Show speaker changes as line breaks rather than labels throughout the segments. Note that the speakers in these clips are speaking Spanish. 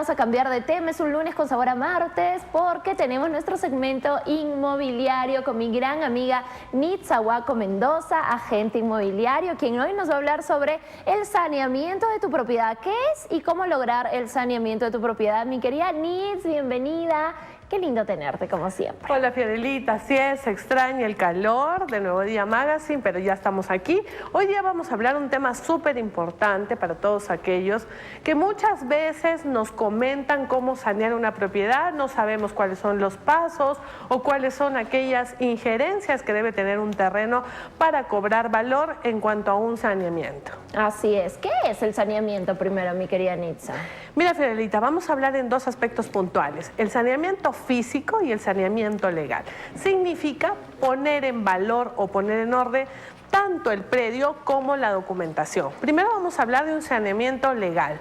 vamos a cambiar de tema. Es un lunes con sabor a martes porque tenemos nuestro segmento inmobiliario con mi gran amiga Nitza Huaco Mendoza, agente inmobiliario, quien hoy nos va a hablar sobre el saneamiento de tu propiedad. ¿Qué es y cómo lograr el saneamiento de tu propiedad? Mi querida Nitz, bienvenida. Qué lindo tenerte, como siempre.
Hola, Fiorelita, así es, se extraña el calor de Nuevo Día Magazine, pero ya estamos aquí. Hoy día vamos a hablar un tema súper importante para todos aquellos que muchas veces nos comentan cómo sanear una propiedad, no sabemos cuáles son los pasos o cuáles son aquellas injerencias que debe tener un terreno para cobrar valor en cuanto a un saneamiento.
Así es. ¿Qué es el saneamiento primero, mi querida Nitza?
Mira, Fiorelita, vamos a hablar en dos aspectos puntuales. El saneamiento físico y el saneamiento legal. Significa poner en valor o poner en orden tanto el predio como la documentación. Primero vamos a hablar de un saneamiento legal.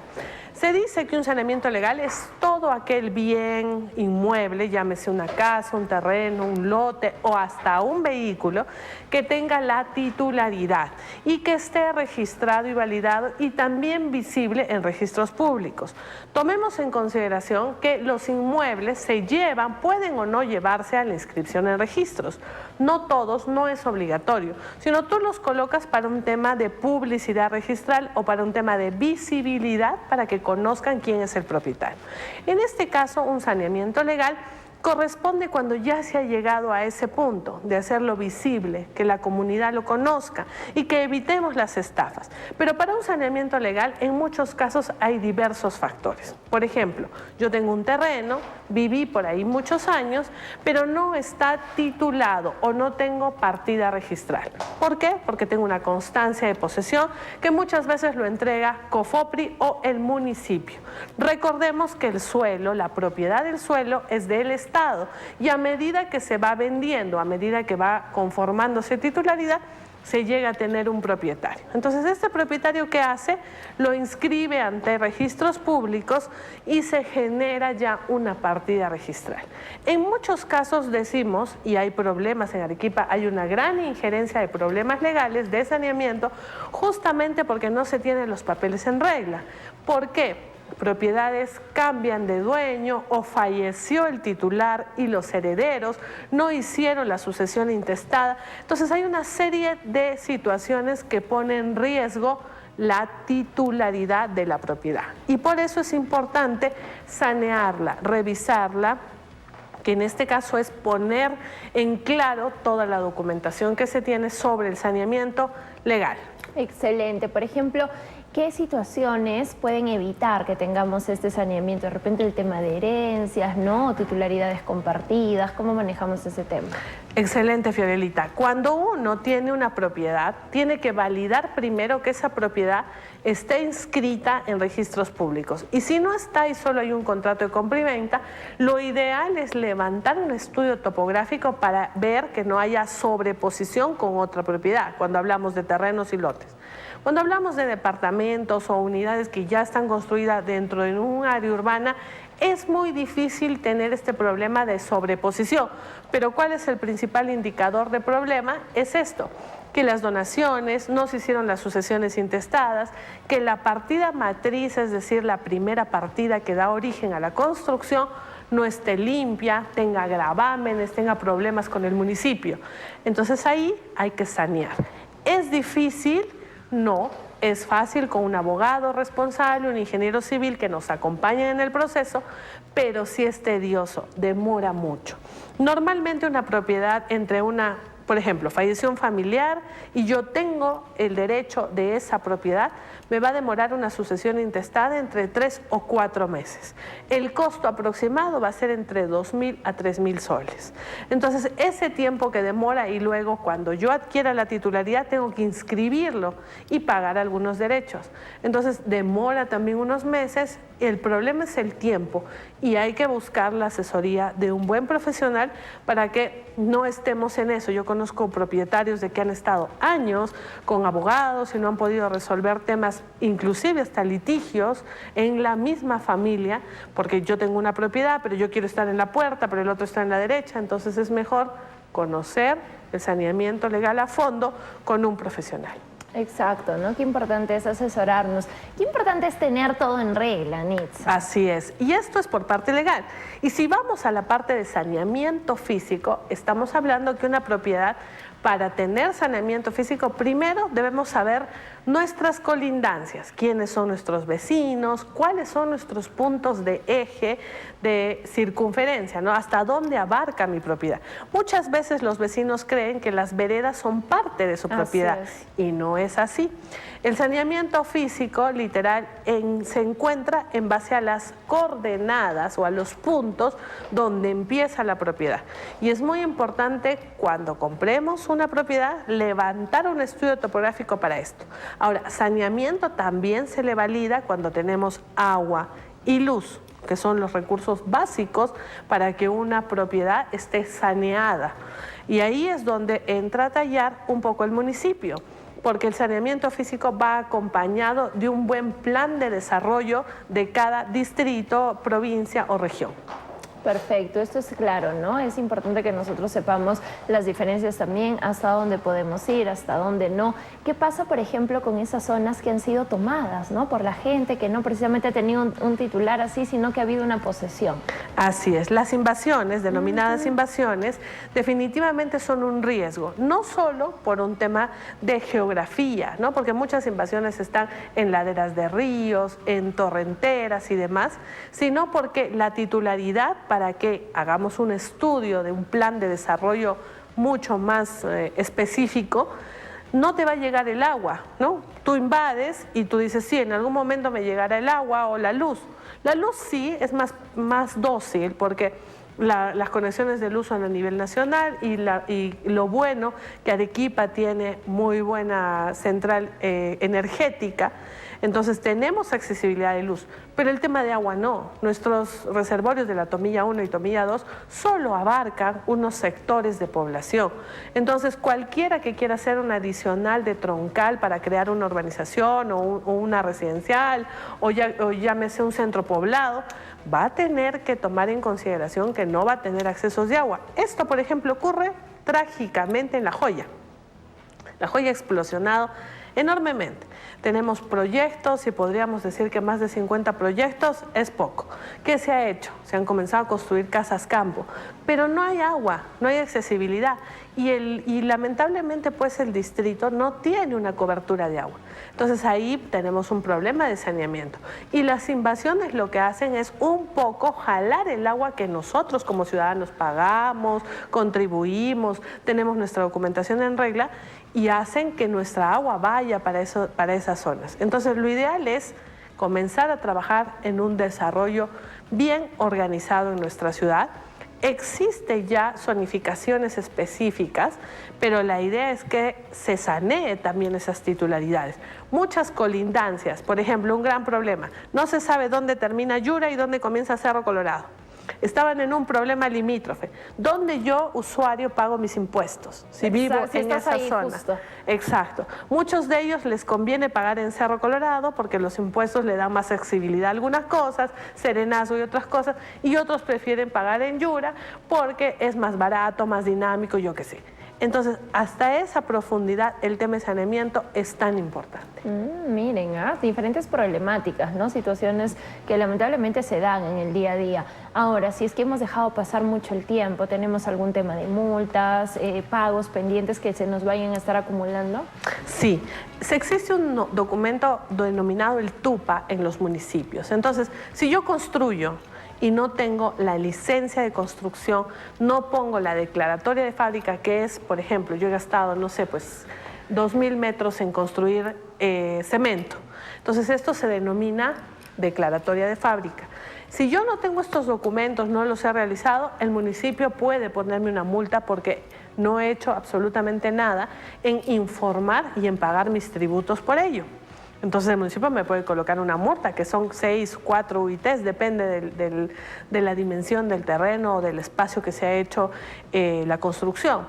Se dice que un saneamiento legal es todo aquel bien inmueble, llámese una casa, un terreno, un lote o hasta un vehículo que tenga la titularidad y que esté registrado y validado y también visible en registros públicos. Tomemos en consideración que los inmuebles se llevan, pueden o no llevarse a la inscripción en registros. No todos, no es obligatorio, sino tú los colocas para un tema de publicidad registral o para un tema de visibilidad para que conozcan quién es el propietario. En este caso, un saneamiento legal corresponde cuando ya se ha llegado a ese punto de hacerlo visible, que la comunidad lo conozca y que evitemos las estafas. Pero para un saneamiento legal, en muchos casos hay diversos factores. Por ejemplo, yo tengo un terreno, viví por ahí muchos años, pero no está titulado o no tengo partida registral. ¿Por qué? Porque tengo una constancia de posesión que muchas veces lo entrega COFOPRI o el municipio. Recordemos que el suelo, la propiedad del suelo es del Estado y a medida que se va vendiendo, a medida que va conformándose titularidad, se llega a tener un propietario. Entonces, este propietario, ¿qué hace? Lo inscribe ante registros públicos y se genera ya una partida registral. En muchos casos decimos, y hay problemas en Arequipa, hay una gran injerencia de problemas legales de saneamiento, justamente porque no se tienen los papeles en regla. ¿Por qué? Propiedades cambian de dueño o falleció el titular y los herederos no hicieron la sucesión intestada. Entonces hay una serie de situaciones que ponen en riesgo la titularidad de la propiedad. Y por eso es importante sanearla, revisarla, que en este caso es poner en claro toda la documentación que se tiene sobre el saneamiento legal.
Excelente. Por ejemplo, ¿qué situaciones pueden evitar que tengamos este saneamiento? De repente el tema de herencias, ¿no? Titularidades compartidas, ¿cómo manejamos ese tema?
Excelente, Fiorelita. Cuando uno tiene una propiedad, tiene que validar primero que esa propiedad esté inscrita en registros públicos. Y si no está y solo hay un contrato de compra y venta, lo ideal es levantar un estudio topográfico para ver que no haya sobreposición con otra propiedad, cuando hablamos de terrenos y lotes. Cuando hablamos de departamentos o unidades que ya están construidas dentro de un área urbana, es muy difícil tener este problema de sobreposición. Pero ¿cuál es el principal indicador de problema? Es esto, que las donaciones, no se hicieron las sucesiones intestadas, que la partida matriz, es decir, la primera partida que da origen a la construcción, no esté limpia, tenga gravámenes, tenga problemas con el municipio. Entonces ahí hay que sanear. ¿Es difícil? No, es fácil con un abogado responsable, un ingeniero civil que nos acompañe en el proceso, pero sí es tedioso, demora mucho. Normalmente una propiedad por ejemplo, falleció un familiar y yo tengo el derecho de esa propiedad, me va a demorar una sucesión intestada entre 3 o 4 meses. El costo aproximado va a ser entre 2.000 a 3.000 soles. Entonces, ese tiempo que demora y luego cuando yo adquiera la titularidad tengo que inscribirlo y pagar algunos derechos. Entonces, demora también unos meses. El problema es el tiempo y hay que buscar la asesoría de un buen profesional para que no estemos en eso. Yo conozco propietarios de que han estado años con abogados y no han podido resolver temas, inclusive hasta litigios en la misma familia, porque yo tengo una propiedad, pero yo quiero estar en la puerta, pero el otro está en la derecha. Entonces es mejor conocer el saneamiento legal a fondo con un profesional.
Exacto, ¿no? Qué importante es asesorarnos. Qué importante es tener todo en regla, Nitza.
Así es. Y esto es por parte legal. Y si vamos a la parte de saneamiento físico, estamos hablando que una propiedad, para tener saneamiento físico, primero debemos saber nuestras colindancias, quiénes son nuestros vecinos, cuáles son nuestros puntos de eje, de circunferencia, ¿no? Hasta dónde abarca mi propiedad. Muchas veces los vecinos creen que las veredas son parte de su propiedad y no es así. El saneamiento físico, literal, se encuentra en base a las coordenadas o a los puntos donde empieza la propiedad. Y es muy importante cuando compremos una propiedad levantar un estudio topográfico para esto. Ahora, saneamiento también se le valida cuando tenemos agua y luz, que son los recursos básicos para que una propiedad esté saneada. Y ahí es donde entra a tallar un poco el municipio, porque el saneamiento físico va acompañado de un buen plan de desarrollo de cada distrito, provincia o región.
Perfecto, esto es claro, ¿no? Es importante que nosotros sepamos las diferencias también, hasta dónde podemos ir, hasta dónde no. ¿Qué pasa, por ejemplo, con esas zonas que han sido tomadas, ¿no? Por la gente que no precisamente ha tenido un titular así, sino que ha habido una posesión.
Así es, las invasiones, denominadas invasiones, definitivamente son un riesgo, no solo por un tema de geografía, ¿no? Porque muchas invasiones están en laderas de ríos, en torrenteras y demás, sino porque la titularidad para que hagamos un estudio de un plan de desarrollo mucho más específico, no te va a llegar el agua, ¿no? Tú invades y tú dices, sí, en algún momento me llegará el agua o la luz. La luz sí es más dócil porque las conexiones de luz son a nivel nacional y lo bueno que Arequipa tiene muy buena central energética, entonces tenemos accesibilidad de luz, pero el tema de agua no. Nuestros reservorios de la Tomilla 1 y Tomilla 2 solo abarcan unos sectores de población. Entonces cualquiera que quiera hacer un adicional de troncal para crear una urbanización o una residencial o llámese un centro poblado, va a tener que tomar en consideración que no va a tener accesos de agua. Esto, por ejemplo, ocurre trágicamente en La Joya. La Joya ha explosionado enormemente. Tenemos proyectos y podríamos decir que más de 50 proyectos es poco. ¿Qué se ha hecho? Se han comenzado a construir casas campo, pero no hay agua, no hay accesibilidad y lamentablemente pues el distrito no tiene una cobertura de agua. Entonces ahí tenemos un problema de saneamiento y las invasiones lo que hacen es un poco jalar el agua que nosotros como ciudadanos pagamos, contribuimos, tenemos nuestra documentación en regla y hacen que nuestra agua vaya para esas zonas. Entonces lo ideal es comenzar a trabajar en un desarrollo bien organizado en nuestra ciudad. Existen ya zonificaciones específicas, pero la idea es que se sanee también esas titularidades. Muchas colindancias, por ejemplo, un gran problema, no se sabe dónde termina Yura y dónde comienza Cerro Colorado. Estaban en un problema limítrofe, donde yo, usuario, pago mis impuestos, si vivo en esa zona. Justo. Exacto. Muchos de ellos les conviene pagar en Cerro Colorado porque los impuestos le dan más accesibilidad a algunas cosas, serenazgo y otras cosas, y otros prefieren pagar en Yura porque es más barato, más dinámico, yo qué sé. Entonces, hasta esa profundidad, el tema de saneamiento es tan importante.
Miren, diferentes problemáticas, ¿no? Situaciones que lamentablemente se dan en el día a día. Ahora, si es que hemos dejado pasar mucho el tiempo, ¿tenemos algún tema de multas, pagos pendientes que se nos vayan a estar acumulando?
Sí, existe un documento denominado el TUPA en los municipios. Entonces, si yo construyo y no tengo la licencia de construcción, no pongo la declaratoria de fábrica, que es, por ejemplo, yo he gastado, no sé, pues 2.000 metros en construir cemento. Entonces esto se denomina declaratoria de fábrica. Si yo no tengo estos documentos, no los he realizado, el municipio puede ponerme una multa porque no he hecho absolutamente nada en informar y en pagar mis tributos por ello. Entonces el municipio me puede colocar una multa, que son 6, 4 UITs, depende de la dimensión del terreno o del espacio que se ha hecho la construcción.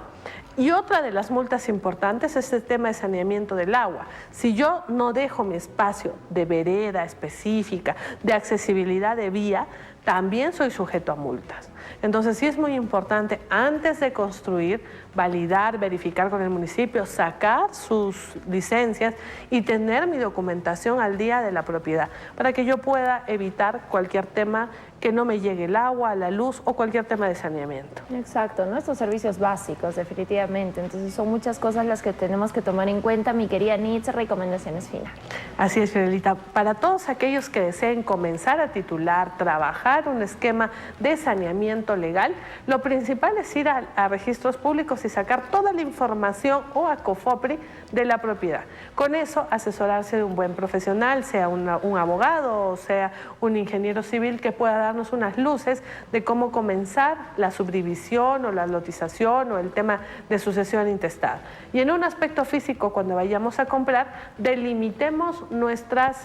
Y otra de las multas importantes es el tema de saneamiento del agua. Si yo no dejo mi espacio de vereda específica, de accesibilidad de vía, también soy sujeto a multas. Entonces sí es muy importante antes de construir, validar, verificar con el municipio, sacar sus licencias y tener mi documentación al día de la propiedad para que yo pueda evitar cualquier tema que no me llegue el agua, la luz o cualquier tema de saneamiento.
Exacto, ¿no? Estos servicios básicos, definitivamente. Entonces son muchas cosas las que tenemos que tomar en cuenta. Mi querida Nitza, recomendaciones finales.
Así es, Fiorelita. Para todos aquellos que deseen comenzar a titular, trabajar un esquema de saneamiento legal, lo principal es ir a registros públicos y sacar toda la información o a COFOPRI de la propiedad. Con eso, asesorarse de un buen profesional, sea un abogado o sea un ingeniero civil que pueda darnos unas luces de cómo comenzar la subdivisión o la lotización o el tema de sucesión intestada. Y en un aspecto físico, cuando vayamos a comprar, delimitemos nuestros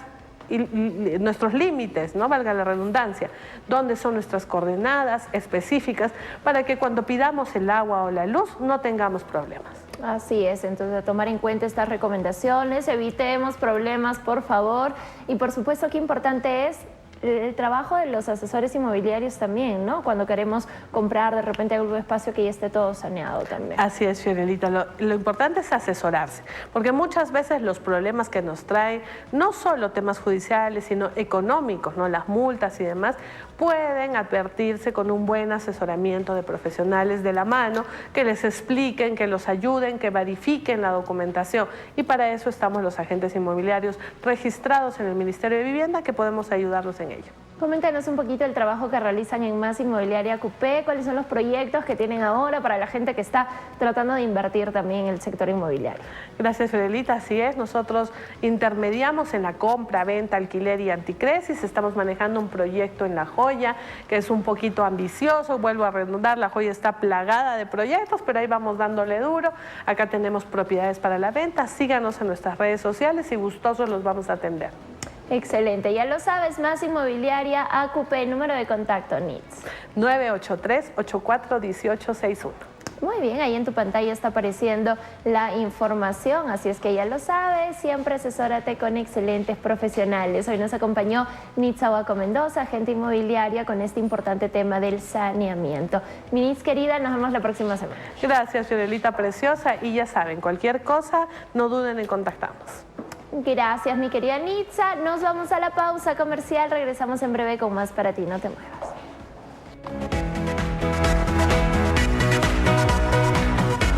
límites, no valga la redundancia, dónde son nuestras coordenadas específicas para que cuando pidamos el agua o la luz no tengamos problemas.
Así es, entonces a tomar en cuenta estas recomendaciones, evitemos problemas, por favor, y por supuesto qué importante es el trabajo de los asesores inmobiliarios también, ¿no? Cuando queremos comprar de repente algún espacio que ya esté todo saneado también.
Así es, Fiorelita. Lo importante es asesorarse, porque muchas veces los problemas que nos traen, no solo temas judiciales, sino económicos, ¿no? Las multas y demás, pueden advertirse con un buen asesoramiento de profesionales de la mano, que les expliquen, que los ayuden, que verifiquen la documentación. Y para eso estamos los agentes inmobiliarios registrados en el Ministerio de Vivienda, que podemos ayudarlos en ello.
Coméntanos un poquito el trabajo que realizan en Más Inmobiliaria Cupé, cuáles son los proyectos que tienen ahora para la gente que está tratando de invertir también en el sector inmobiliario.
Gracias, Fiorelita, así es. Nosotros intermediamos en la compra, venta, alquiler y anticresis. Estamos manejando un proyecto en La Joya que es un poquito ambicioso. Vuelvo a redundar, La Joya está plagada de proyectos, pero ahí vamos dándole duro. Acá tenemos propiedades para la venta. Síganos en nuestras redes sociales y gustosos los vamos a atender.
Excelente, ya lo sabes, Más Inmobiliaria ACUPE, número de contacto, NITS.
983-841861.
Muy bien, ahí en tu pantalla está apareciendo la información, así es que ya lo sabes, siempre asesórate con excelentes profesionales. Hoy nos acompañó Nitza Huaco Mendoza, agente inmobiliaria, con este importante tema del saneamiento. Mi Nitz querida, nos vemos la próxima semana.
Gracias, Fiorelita preciosa, y ya saben, cualquier cosa, no duden en contactarnos.
Gracias, mi querida Nitza. Nos vamos a la pausa comercial. Regresamos en breve con más para ti. No te muevas.